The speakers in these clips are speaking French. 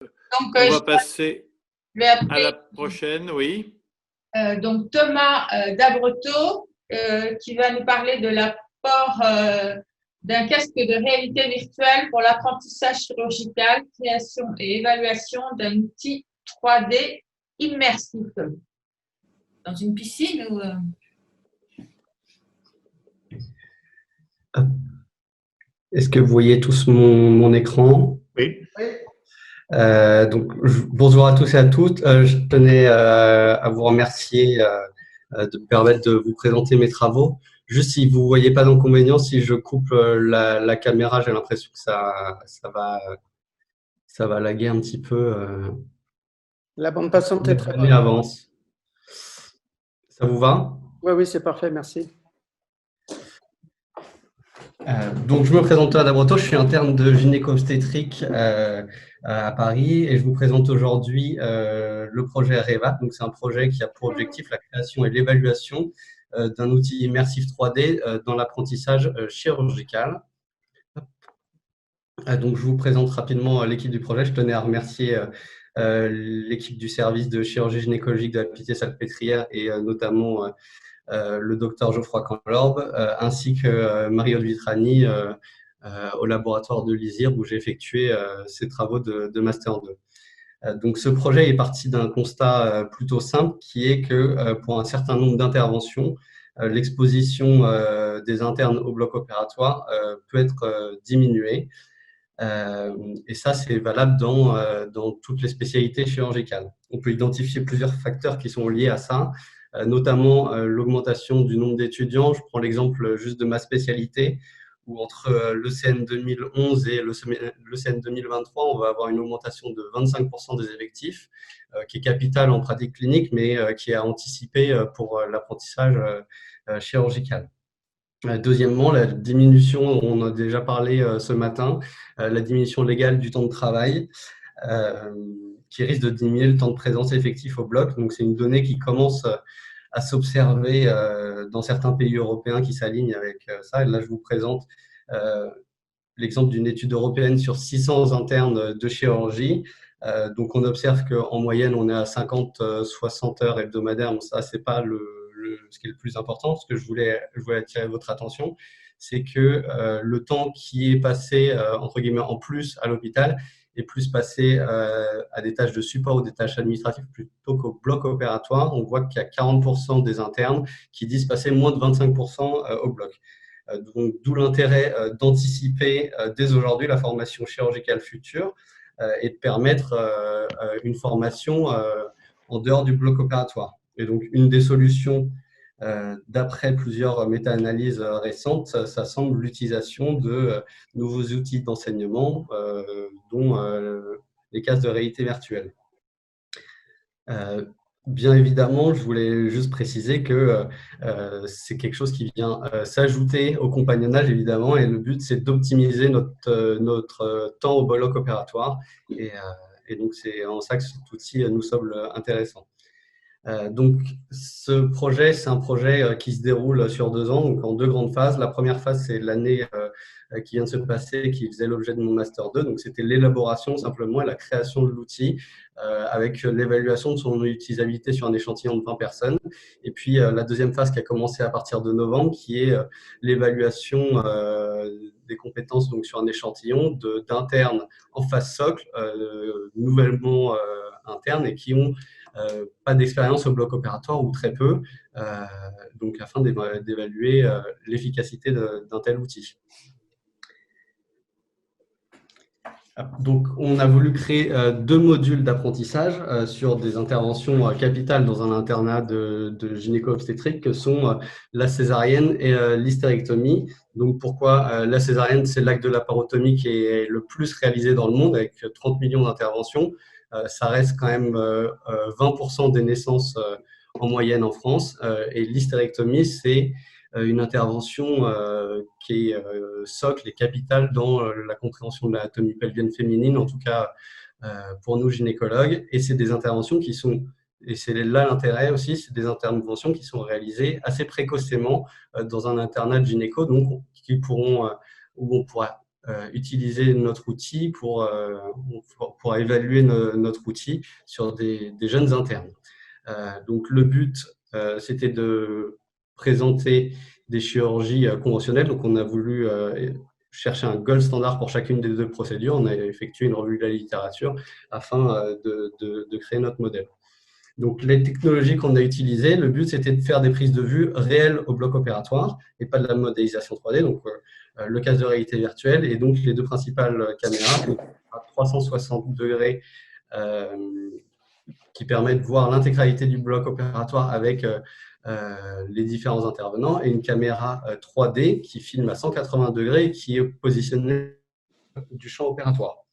Donc, On je va passer vais à appeler la prochaine, oui. donc Thomas Dabreteau qui va nous parler de l'apport d'un casque de réalité virtuelle pour l'apprentissage chirurgical, création et évaluation d'un outil 3D immersif. Dans une piscine ou Est-ce que vous voyez tous mon écran? Oui. Bonjour à tous et à toutes. Je tenais à vous remercier de me permettre de vous présenter mes travaux. Juste si vous ne voyez pas d'inconvénient, si je coupe la caméra, j'ai l'impression que ça va laguer un petit peu. La bande passante est très bonne. Avance. Ça vous va? Oui, oui, c'est parfait, merci. Donc, je me présente à Dabreteau, je suis interne de gynéco-obstétrique à Paris et je vous présente aujourd'hui le projet REVA. Donc, c'est un projet qui a pour objectif la création et l'évaluation d'un outil immersif 3D dans l'apprentissage chirurgical. Donc, je vous présente rapidement l'équipe du projet. Je tenais à remercier l'équipe du service de chirurgie gynécologique de la Pitié-Salpêtrière et notamment le docteur Geoffroy Canlorbe, ainsi que Marie-Aude Vitrani au laboratoire de l'ISIR où j'ai effectué ces travaux de Master 2. Donc, ce projet est parti d'un constat plutôt simple qui est que pour un certain nombre d'interventions, l'exposition des internes au bloc opératoire peut être diminuée. Et ça, c'est valable dans toutes les spécialités chirurgicales. On peut identifier plusieurs facteurs qui sont liés à ça, notamment l'augmentation du nombre d'étudiants. Je prends l'exemple juste de ma spécialité, où entre l'ECN 2011 et l'ECN 2023, on va avoir une augmentation de 25% des effectifs, qui est capitale en pratique clinique, mais qui est à anticiper pour l'apprentissage chirurgical. Deuxièmement, la diminution, on a déjà parlé ce matin, la diminution légale du temps de travail, qui risque de diminuer le temps de présence effectif au bloc. Donc, c'est une donnée qui commence à s'observer dans certains pays européens qui s'alignent avec ça. Et là, je vous présente l'exemple d'une étude européenne sur 600 internes de chirurgie. Donc, on observe qu'en moyenne, on est à 50-60 heures hebdomadaires. Donc, ça, c'est pas ce qui est le plus important. Ce que je voulais attirer votre attention, c'est que le temps qui est passé, entre guillemets, en plus à l'hôpital est plus passé à des tâches de support ou des tâches administratives plutôt qu'au bloc opératoire. On voit qu'il y a 40% des internes qui disent passer moins de 25% au bloc. Donc, d'où l'intérêt d'anticiper dès aujourd'hui la formation chirurgicale future et de permettre une formation en dehors du bloc opératoire. Et donc, une des solutions, d'après plusieurs méta-analyses récentes, ça semble l'utilisation de nouveaux outils d'enseignement, dont les casques de réalité virtuelle. Bien évidemment, je voulais juste préciser que c'est quelque chose qui vient s'ajouter au compagnonnage, évidemment, et le but, c'est d'optimiser notre temps au bloc opératoire. Et donc, c'est en ça que cet outil nous semble intéressant. Donc, ce projet, c'est un projet qui se déroule sur 2 ans, donc en 2 grandes phases. La première phase, c'est l'année qui vient de se passer, qui faisait l'objet de mon Master 2. Donc, c'était l'élaboration simplement et la création de l'outil avec l'évaluation de son utilisabilité sur un échantillon de 20 personnes. Et puis, la deuxième phase qui a commencé à partir de novembre, qui est l'évaluation des compétences donc, sur un échantillon d'internes en phase socle, nouvellement internes et qui ont pas d'expérience au bloc opératoire ou très peu, donc afin d'évaluer l'efficacité d'un tel outil. Donc, on a voulu créer 2 modules d'apprentissage sur des interventions capitales dans un internat de gynéco-obstétrique que sont la césarienne et l'hystérectomie. Donc, pourquoi la césarienne? C'est l'acte de laparotomie qui est le plus réalisé dans le monde avec 30 millions d'interventions. Ça reste quand même 20% des naissances en moyenne en France. Et l'hystérectomie, c'est une intervention qui est socle et capitale dans la compréhension de l'anatomie pelvienne féminine, en tout cas pour nous gynécologues. Et c'est des interventions qui sont, et c'est là l'intérêt aussi, c'est des interventions qui sont réalisées assez précocement dans un internat de gynéco, donc où on pourra utiliser notre outil pour évaluer notre outil sur des jeunes internes. Donc, le but, c'était de présenter des chirurgies conventionnelles. Donc, on a voulu chercher un gold standard pour chacune des 2 procédures. On a effectué une revue de la littérature afin de créer notre modèle. Donc, les technologies qu'on a utilisées, le but, c'était de faire des prises de vue réelles au bloc opératoire et pas de la modélisation 3D. Donc, le casque de réalité virtuelle et donc les 2 principales caméras à 360 degrés qui permettent de voir l'intégralité du bloc opératoire avec les différents intervenants, et une caméra 3D qui filme à 180 degrés et qui est positionnée du champ opératoire.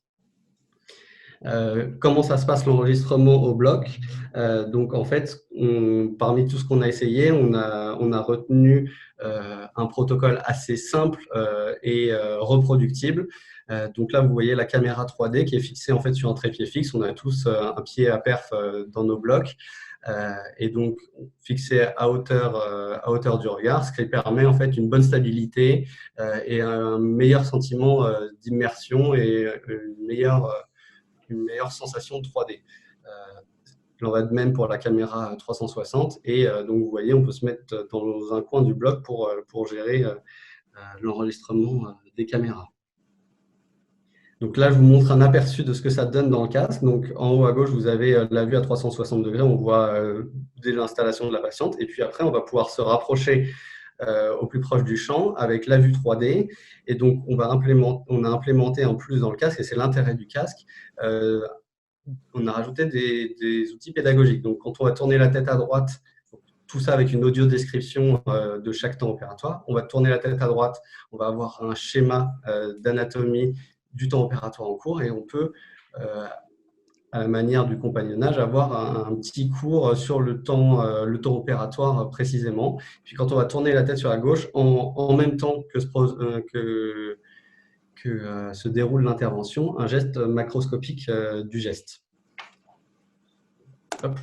Comment ça se passe l'enregistrement au bloc? Donc en fait, parmi tout ce qu'on a essayé, on a retenu un protocole assez simple et reproductible. Donc là, vous voyez la caméra 3D qui est fixée en fait sur un trépied fixe. On a tous un pied à perf dans nos blocs. Et donc fixé à hauteur du regard, ce qui permet en fait une bonne stabilité et un meilleur sentiment d'immersion et une meilleure sensation de 3D. Il en va de même pour la caméra 360 et donc vous voyez, on peut se mettre dans un coin du bloc pour gérer l'enregistrement des caméras. Donc là, je vous montre un aperçu de ce que ça donne dans le casque. Donc en haut à gauche, vous avez la vue à 360 degrés. On voit dès l'installation de la patiente. Et puis après, on va pouvoir se rapprocher au plus proche du champ avec la vue 3D. Et donc, on a implémenté en plus dans le casque, et c'est l'intérêt du casque, on a rajouté des outils pédagogiques. Donc, quand on va tourner la tête à droite, tout ça avec une audio-description de chaque temps opératoire, on va tourner la tête à droite, on va avoir un schéma d'anatomie du temps opératoire en cours, et on peut, à la manière du compagnonnage, avoir un petit cours sur le temps opératoire précisément. Puis quand on va tourner la tête sur la gauche, en même temps que se déroule l'intervention, un geste macroscopique du geste. Hop.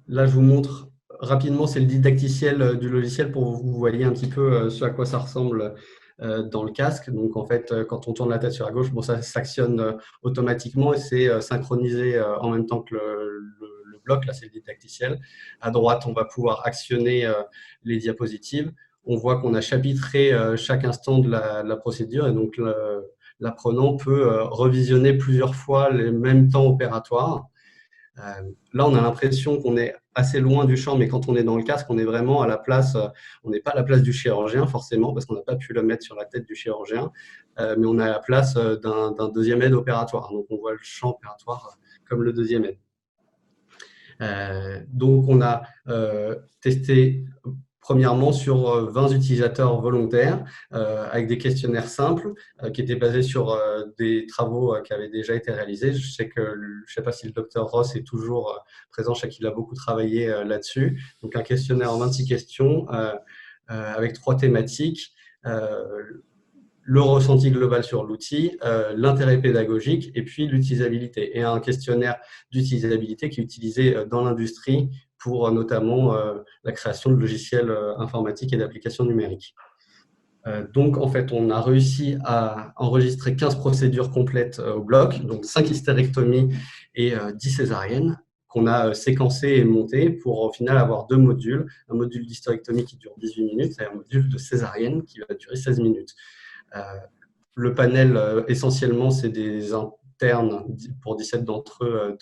Là, je vous montre rapidement, c'est le didacticiel du logiciel pour que vous voyez un petit peu ce à quoi ça ressemble dans le casque. Donc, en fait, quand on tourne la tête sur la gauche, bon, ça s'actionne automatiquement et c'est synchronisé en même temps que le bloc. Là, c'est le didacticiel. À droite, on va pouvoir actionner les diapositives. On voit qu'on a chapitré chaque instant de la procédure, et donc l'apprenant peut revisionner plusieurs fois les mêmes temps opératoires. Là, on a l'impression qu'on est assez loin du champ, mais quand on est dans le casque, on est vraiment à la place, on n'est pas à la place du chirurgien forcément, parce qu'on n'a pas pu le mettre sur la tête du chirurgien, mais on est à la place d'un deuxième aide opératoire. Donc, on voit le champ opératoire comme le deuxième aide. Donc, on a testé premièrement sur 20 utilisateurs volontaires avec des questionnaires simples qui étaient basés sur des travaux qui avaient déjà été réalisés. Je sais pas si le docteur Ross est toujours présent, je sais qu'il a beaucoup travaillé là-dessus. Donc un questionnaire en 26 questions avec 3 thématiques. Le ressenti global sur l'outil, l'intérêt pédagogique et puis l'utilisabilité. Et un questionnaire d'utilisabilité qui est utilisé dans l'industrie pour notamment la création de logiciels informatiques et d'applications numériques. Donc, en fait, on a réussi à enregistrer 15 procédures complètes au bloc, donc 5 hystérectomies et 10 césariennes, qu'on a séquencées et montées pour au final avoir 2 modules, un module d'hystérectomie qui dure 18 minutes et un module de césarienne qui va durer 16 minutes. Le panel, essentiellement, c'est des internes, pour 17 d'entre eux,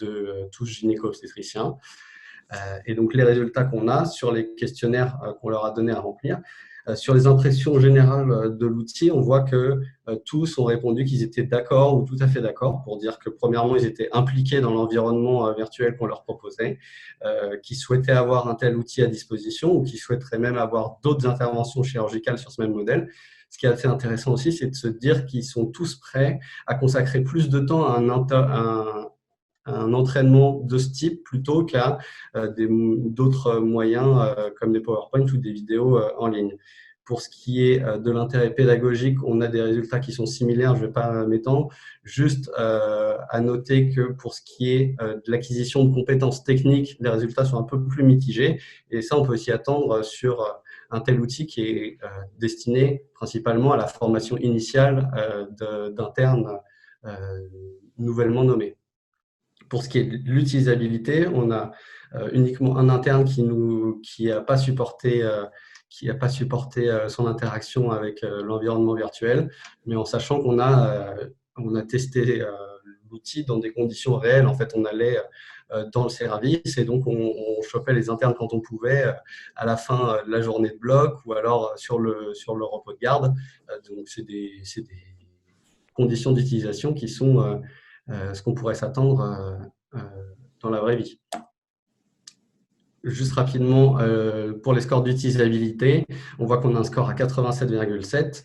tous gynéco-obstétriciens. Et donc, les résultats qu'on a sur les questionnaires qu'on leur a donnés à remplir, sur les impressions générales de l'outil, on voit que tous ont répondu qu'ils étaient d'accord ou tout à fait d'accord pour dire que, premièrement, ils étaient impliqués dans l'environnement virtuel qu'on leur proposait, qu'ils souhaitaient avoir un tel outil à disposition ou qu'ils souhaiteraient même avoir d'autres interventions chirurgicales sur ce même modèle. Ce qui est assez intéressant aussi, c'est de se dire qu'ils sont tous prêts à consacrer plus de temps à un entraînement de ce type plutôt qu'à d'autres moyens comme des PowerPoint ou des vidéos en ligne. Pour ce qui est de l'intérêt pédagogique, on a des résultats qui sont similaires, je ne vais pas m'étendre. Juste à noter que pour ce qui est de l'acquisition de compétences techniques, les résultats sont un peu plus mitigés. Et ça, on peut s'y attendre sur un tel outil qui est destiné principalement à la formation initiale d'internes nouvellement nommés. Pour ce qui est de l'utilisabilité, on a uniquement un interne qui n'a pas supporté son interaction avec l'environnement virtuel, mais en sachant qu'on a testé l'outil dans des conditions réelles. En fait, on allait dans le service et donc on chopait les internes quand on pouvait à la fin de la journée de bloc ou alors sur le repos de garde. Donc, c'est des conditions d'utilisation qui sont ce qu'on pourrait s'attendre dans la vraie vie. Juste rapidement, pour les scores d'utilisabilité, on voit qu'on a un score à 87,7.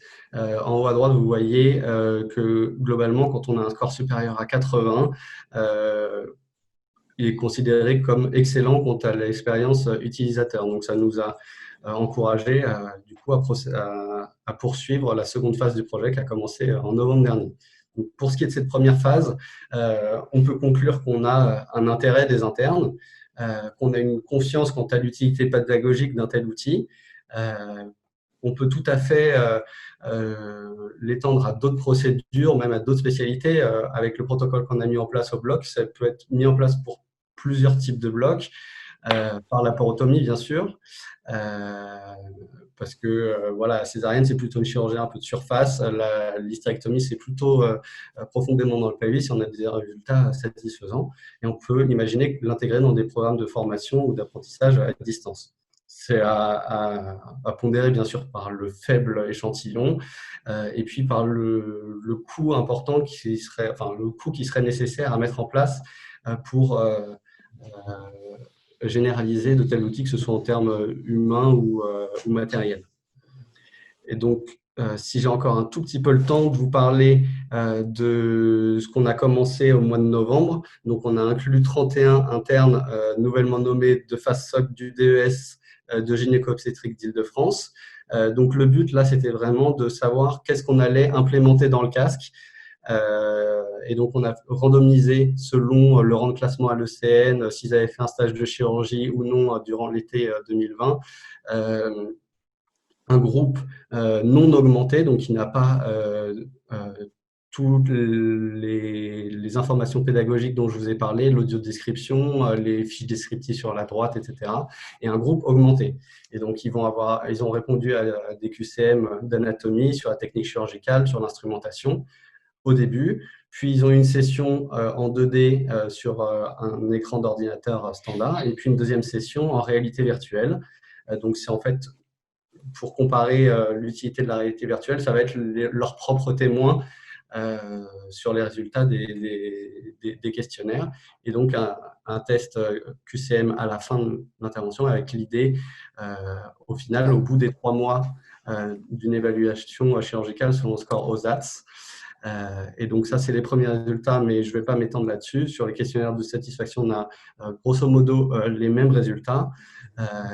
En haut à droite, vous voyez que globalement, quand on a un score supérieur à 80, il est considéré comme excellent quant à l'expérience utilisateur. Donc, ça nous a encouragé du coup, à poursuivre la seconde phase du projet qui a commencé en novembre dernier. Donc, pour ce qui est de cette première phase, on peut conclure qu'on a un intérêt des internes, qu'on a une confiance quant à l'utilité pédagogique d'un tel outil. On peut tout à fait l'étendre à d'autres procédures, même à d'autres spécialités. Avec le protocole qu'on a mis en place au bloc, ça peut être mis en place pour plusieurs types de blocs, par la porotomie, bien sûr, parce que voilà, la césarienne, c'est plutôt une chirurgie un peu de surface. L'hystérectomie, c'est plutôt profondément dans le pelvis, on a des résultats satisfaisants. Et on peut imaginer l'intégrer dans des programmes de formation ou d'apprentissage à distance. C'est à pondérer, bien sûr, par le faible échantillon et puis par le coût important le coût qui serait nécessaire à mettre en place pour généraliser de tels outils, que ce soit en termes humains ou matériels. Et donc, si j'ai encore un tout petit peu le temps de vous parler de ce qu'on a commencé au mois de novembre, donc on a inclus 31 internes nouvellement nommés de phase SOC du DES de gynéco-obstétrique d'Île-de-France. Donc, le but, là, c'était vraiment de savoir qu'est-ce qu'on allait implémenter dans le casque. Et donc, on a randomisé selon le rang de classement à l'ECN, s'ils avaient fait un stage de chirurgie ou non durant l'été 2020. Un groupe non augmenté, donc qui n'a pas toutes les informations pédagogiques dont je vous ai parlé, l'audio-description, les fiches descriptives sur la droite, etc. Et un groupe augmenté. Et donc, ils ont répondu à des QCM d'anatomie, sur la technique chirurgicale, sur l'instrumentation au début. Puis, ils ont eu une session en 2D sur un écran d'ordinateur standard. Et puis, une deuxième session en réalité virtuelle. Donc, c'est en fait, pour comparer l'utilité de la réalité virtuelle, ça va être leurs propres témoins sur les résultats des questionnaires. Et donc, un test QCM à la fin de l'intervention avec l'idée, au final, au bout des 3 mois d'une évaluation chirurgicale selon le score OSATS. Et donc, ça, c'est les premiers résultats, mais je ne vais pas m'étendre là-dessus. Sur les questionnaires de satisfaction, on a grosso modo les mêmes résultats.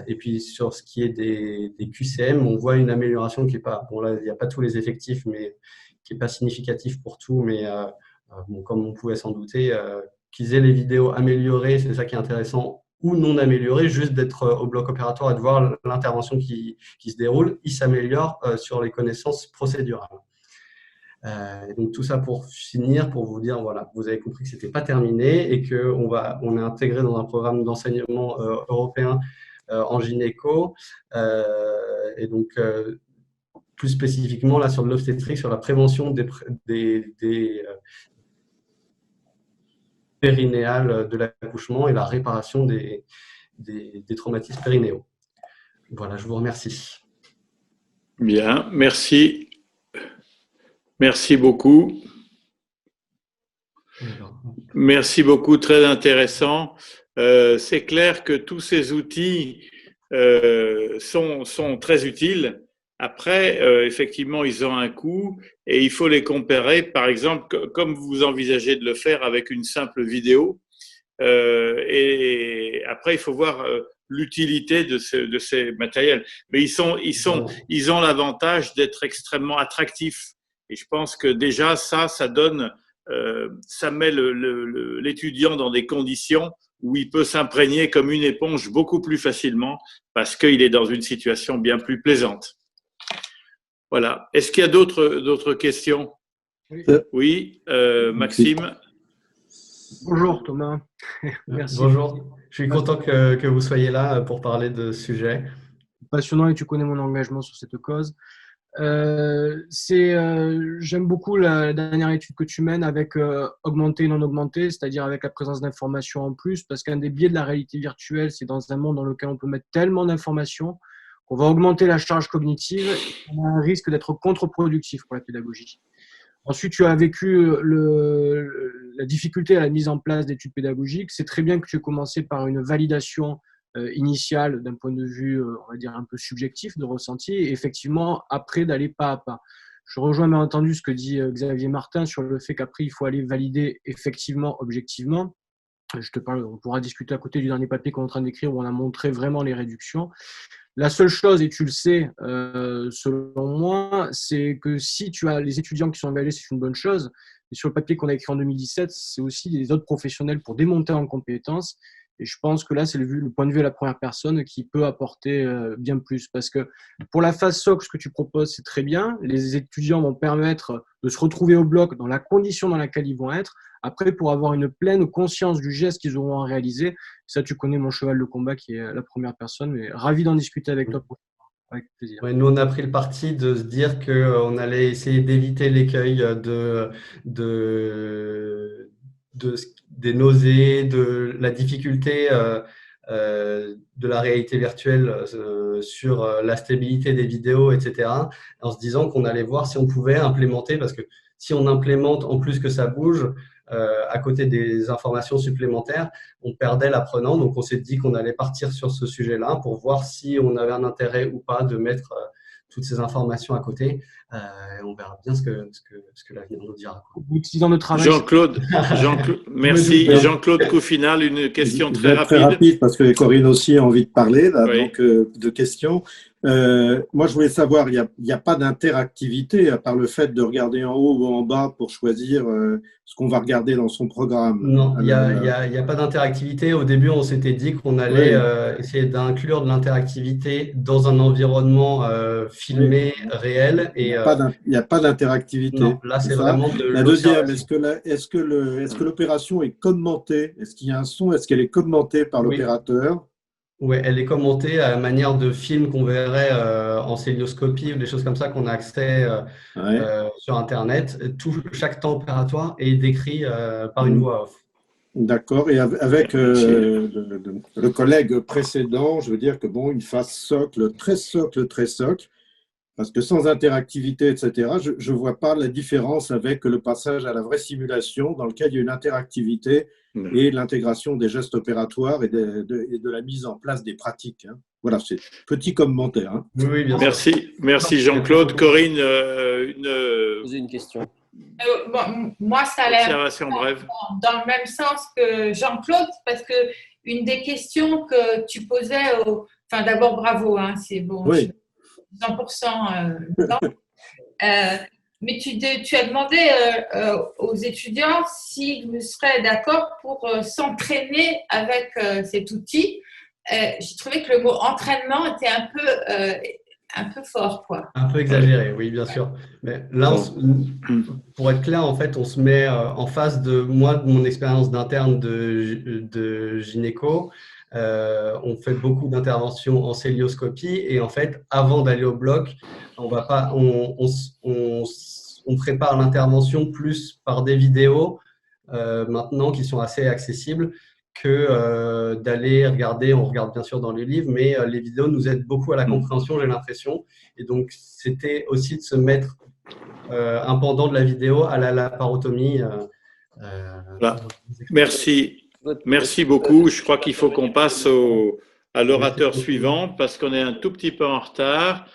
Et puis, sur ce qui est des QCM, on voit une amélioration qui n'est pas… Bon, là, il n'y a pas tous les effectifs, mais qui n'est pas significatif pour tout. Mais bon, comme on pouvait s'en douter, qu'ils aient les vidéos améliorées, c'est ça qui est intéressant, ou non améliorées, juste d'être au bloc opératoire et de voir l'intervention qui se déroule, ils s'améliorent sur les connaissances procédurales. Donc tout ça pour finir, pour vous dire, voilà, vous avez compris que ce n'était pas terminé et qu'on est intégré dans un programme d'enseignement européen en gynéco. Et donc, plus spécifiquement, là, sur l'obstétrique, sur la prévention des périnéales de l'accouchement et la réparation des traumatismes périnéaux. Voilà, je vous remercie. Bien, merci. Merci beaucoup. Merci beaucoup, très intéressant. C'est clair que tous ces outils sont très utiles. Après, effectivement, ils ont un coût et il faut les comparer, par exemple, comme vous envisagez de le faire avec une simple vidéo. Et après, il faut voir l'utilité de ces matériels. Mais ils ont l'avantage d'être extrêmement attractifs. Et je pense que déjà, ça donne, ça met l'étudiant dans des conditions où il peut s'imprégner comme une éponge beaucoup plus facilement parce qu'il est dans une situation bien plus plaisante. Voilà. Est-ce qu'il y a d'autres questions? Oui, Maxime. Bonjour Thomas. Merci. Bonjour. Je suis content que vous soyez là pour parler de ce sujet. Passionnant et tu connais mon engagement sur cette cause. J'aime beaucoup la dernière étude que tu mènes avec augmenté et non augmenté, c'est-à-dire avec la présence d'informations en plus, parce qu'un des biais de la réalité virtuelle, c'est dans un monde dans lequel on peut mettre tellement d'informations qu'on va augmenter la charge cognitive et on a un risque d'être contre-productif pour la pédagogie. Ensuite, tu as vécu la difficulté à la mise en place d'études pédagogiques. C'est très bien que tu aies commencé par une validation initiale d'un point de vue, on va dire, un peu subjectif de ressenti, et effectivement, après, d'aller pas à pas. Je rejoins bien entendu ce que dit Xavier Martin sur le fait qu'après, il faut aller valider effectivement, objectivement. Je te parle, on pourra discuter à côté du dernier papier qu'on est en train d'écrire où on a montré vraiment les réductions. La seule chose, et tu le sais, selon moi, c'est que si tu as les étudiants qui sont engagés, c'est une bonne chose. Et sur le papier qu'on a écrit en 2017, c'est aussi les autres professionnels pour démonter en compétences. Et je pense que là, c'est le point de vue à la première personne qui peut apporter bien plus. Parce que pour la phase SOC, ce que tu proposes, c'est très bien. Les étudiants vont permettre de se retrouver au bloc dans la condition dans laquelle ils vont être. Après, pour avoir une pleine conscience du geste qu'ils auront à réaliser, ça, tu connais mon cheval de combat qui est la première personne. Mais ravi d'en discuter avec toi. Avec plaisir. Ouais, nous, on a pris le parti de se dire qu'on allait essayer d'éviter l'écueil des nausées, de la difficulté de la réalité virtuelle sur la stabilité des vidéos, etc. En se disant qu'on allait voir si on pouvait implémenter, parce que si on implémente en plus que ça bouge, à côté des informations supplémentaires, on perdait l'apprenant. Donc, on s'est dit qu'on allait partir sur ce sujet-là pour voir si on avait un intérêt ou pas de mettre toutes ces informations à côté. On verra bien ce que l'avenir nous dira. Utilisant notre travail. Jean-Claude, merci. Jean-Claude Couffinal, une question très rapide. Très rapide parce que Corinne aussi a envie de parler, là, oui. Donc de questions. Moi, je voulais savoir, il n'y a pas d'interactivité à part le fait de regarder en haut ou en bas pour choisir ce qu'on va regarder dans son programme. Non, il n'y a pas d'interactivité. Au début, on s'était dit qu'on allait essayer d'inclure de l'interactivité dans un environnement filmé, réel. Et il n'y a pas d'interactivité. Non, là, c'est vraiment de la deuxième, est-ce que l'opération est commentée? Est-ce qu'il y a un son? Est-ce qu'elle est commentée par l'opérateur? Oui, elle est commentée à la manière de film qu'on verrait en célioscopie ou des choses comme ça qu'on a accès sur Internet. Chaque temps opératoire est décrit par une voix off. D'accord. Et avec le collègue précédent, je veux dire que bon, il fasse socle, très socle. Parce que sans interactivité, etc., je ne vois pas la différence avec le passage à la vraie simulation dans lequel il y a une interactivité et l'intégration des gestes opératoires et de la mise en place des pratiques. Hein. Voilà, c'est petit commentaire. Hein. Oui, bien sûr. Merci Jean-Claude. Corinne, poser une question. Moi, ça a l'air brève. Dans le même sens que Jean-Claude, parce que une des questions que tu posais, enfin d'abord bravo, hein, c'est bon. Oui. 100% mais tu as demandé aux étudiants s'ils seraient d'accord pour s'entraîner avec cet outil. J'ai trouvé que le mot entraînement était un peu fort, quoi. Un peu exagéré, oui, bien sûr. Mais là, pour être clair, en fait, on se met en face de mon expérience d'interne de gynéco. On fait beaucoup d'interventions en célioscopie et en fait, avant d'aller au bloc, on prépare l'intervention plus par des vidéos maintenant qui sont assez accessibles que d'aller regarder. On regarde bien sûr dans les livres, mais les vidéos nous aident beaucoup à la compréhension, j'ai l'impression. Et donc, c'était aussi de se mettre un pendant de la vidéo à la laparotomie. Merci beaucoup. Je crois qu'il faut qu'on passe à l'orateur suivant parce qu'on est un tout petit peu en retard.